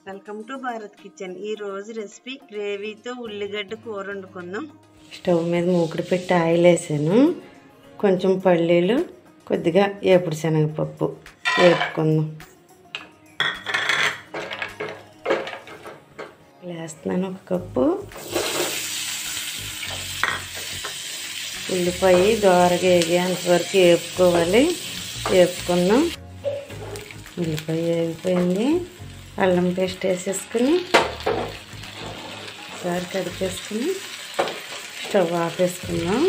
Welcome to Bharat kitchen. ఈ రోజు recipe గ్రేవీతో ఉల్లిగడ్డ కూర వండుకుందాం। స్టవ్ మీద మూకుడు పెట్టి ఆయిల్ వేసాను, కొంచెం పల్లీలు, కొద్దిగా ఏపుడు శనగపప్పు వేపుకుందాం। వేస్తున్నాను ఒక కప్పు। ఉల్లిపాయ దోరగా వేగేంత వరకు వేపుకోవాలి, వేపుకుందాం। ఉల్లిపాయ వేగిపోయింది, అల్లం పేస్ట్ వేసేసుకుని ఒకసారి కడిపేసుకుని స్టవ్ ఆపేసుకుందాం।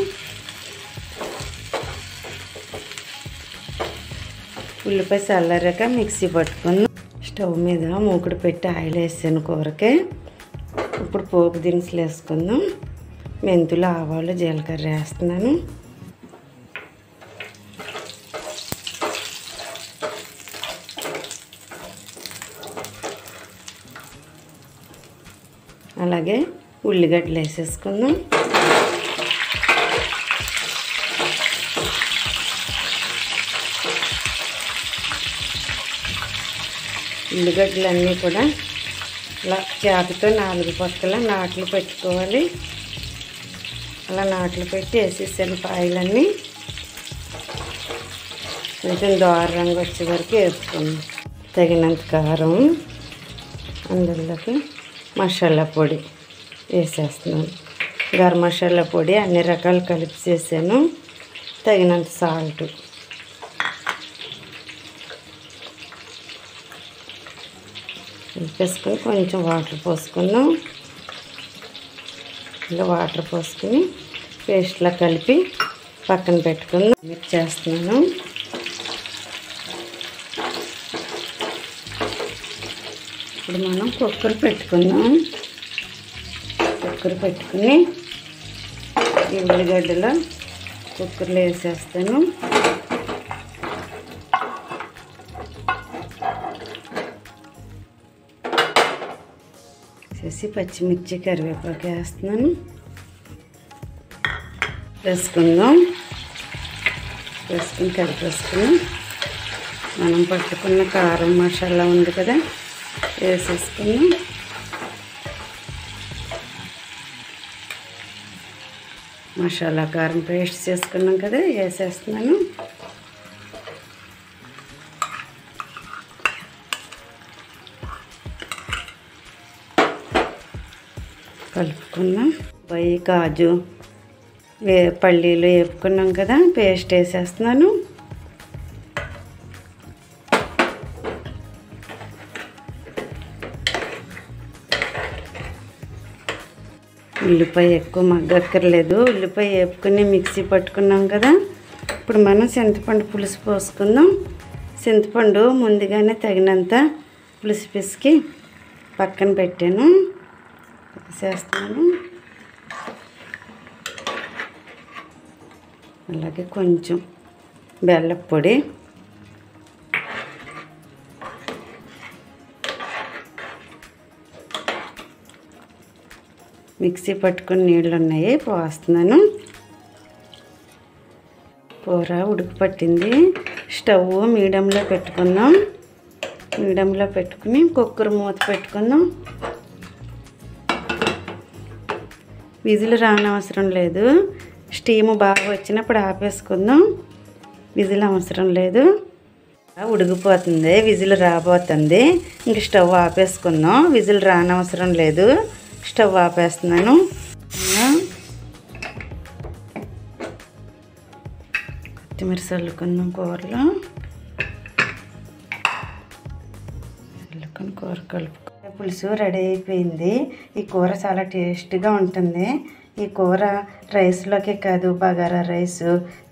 ఉల్లిపాయ చల్లారాక మిక్సీ పట్టుకుందాం। స్టవ్ మీద మూకుడు పెట్టి ఆయిల్ వేసాను కూరకి। ఇప్పుడు పోపు దినుసులు వేసుకుందాం। మెంతులు, ఆవాలు, జీలకర్ర వేస్తున్నాను। అలాగే ఉల్లిగడ్డలు వేసేసుకుందాం। ఉల్లిగడ్డలన్నీ కూడా ఇలా చాకుతో 4 పక్కల నాట్లు పెట్టుకోవాలి। అలా నాట్లు పెట్టి వేసేసాను పాయలన్నీ। కొంచెం దోర రంగు వచ్చే వరకు వేసుకుందాం। తగినంత కారం, అందులోకి మసాలా పొడి వేసేస్తున్నాను। గరం మసాలా పొడి అన్ని రకాలు కలిపి చేసాను। తగినంత సాల్ట్, వేసుకొని కొంచెం వాటర్ పోసుకుందాం। ఇలా వాటర్ పోసుకొని పేస్ట్లా కలిపి పక్కన పెట్టుకుందాం। మిక్స్ చేస్తున్నాను। ఇప్పుడు మనం కుక్కర్ పెట్టుకుందాం। కుక్కర్ పెట్టుకుని ఈ ఉల్లిగడ్డలో కుక్కర్లో వేసేస్తాను। వేసి పచ్చిమిర్చి, కరివేపాకు వేస్తున్నాను। వేసుకుందాం। వేసుకుని కలిపేసుకుని మనం పట్టుకున్న కారం మసాలా ఉంది కదా, వేసేసుకున్నాం। మసాలా కారం పేస్ట్ చేసుకున్నాం కదా, వేసేస్తున్నాను। కలుపుకున్నాం। పై కాజు, పల్లీలు వేపుకున్నాం కదా, పేస్ట్ వేసేస్తున్నాను। ఉల్లిపాయ ఎక్కువ మగ్గక్కర్లేదు, ఉల్లిపాయ వేపుకుని మిక్సీ పట్టుకున్నాం కదా। ఇప్పుడు మనం చింతపండు పులుసు పోసుకుందాం। చింతపండు ముందుగానే తగినంత పులుసు పిసికి పక్కన పెట్టాను, వేసేస్తున్నాను। అలాగే కొంచెం బెల్లం పొడి, మిక్సీ పట్టుకుని నీళ్ళు ఉన్నాయి పోస్తున్నాను। కూర ఉడుకు పట్టింది, స్టవ్ మీడియంలో పెట్టుకుందాం। మీడియంలో పెట్టుకుని కుక్కర్ మూత పెట్టుకుందాం। విజిల్ రానవసరం లేదు, స్టీమ్ బాగా వచ్చినప్పుడు ఆపేసుకుందాం। విజిల్ అవసరం లేదు, ఉడికిపోతుంది, విజిల్ రాబోతుంది, ఇంక స్టవ్ ఆపేసుకుందాం। విజిల్ రానవసరం లేదు, స్టవ్ ఆపేస్తున్నాను। కొత్తిమీర చల్లుకుందాం కూరలో, చల్లుకొని కూర కలుపుకో। పులుసు రెడీ అయిపోయింది। ఈ కూర చాలా టేస్టీగా ఉంటుంది। ఈ కూర రైస్లోకే కాదు, బగారా రైస్,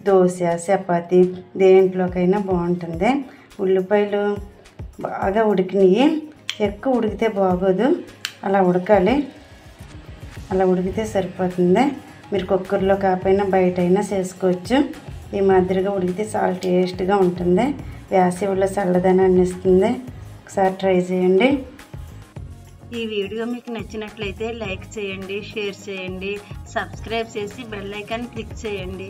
దోశ, చపాతి దేంట్లోకైనా బాగుంటుంది। ఉల్లిపాయలు బాగా ఉడికినాయి, ఎక్కువ ఉడికితే బాగోదు, అలా ఉడకాలి, అలా ఉడికితే సరిపోతుంది। మీరు కుక్కర్లో కాకపోయినా బయట అయినా చేసుకోవచ్చు। ఈ మాదిరిగా ఉడికితే చాలా టేస్ట్గా ఉంటుంది, వేసవిలో చల్లదనాన్ని ఇస్తుంది। ఒకసారి ట్రై చేయండి। ఈ వీడియో మీకు నచ్చినట్లయితే లైక్ చేయండి, షేర్ చేయండి, సబ్స్క్రైబ్ చేసి బెల్ ఐకాన్ క్లిక్ చేయండి।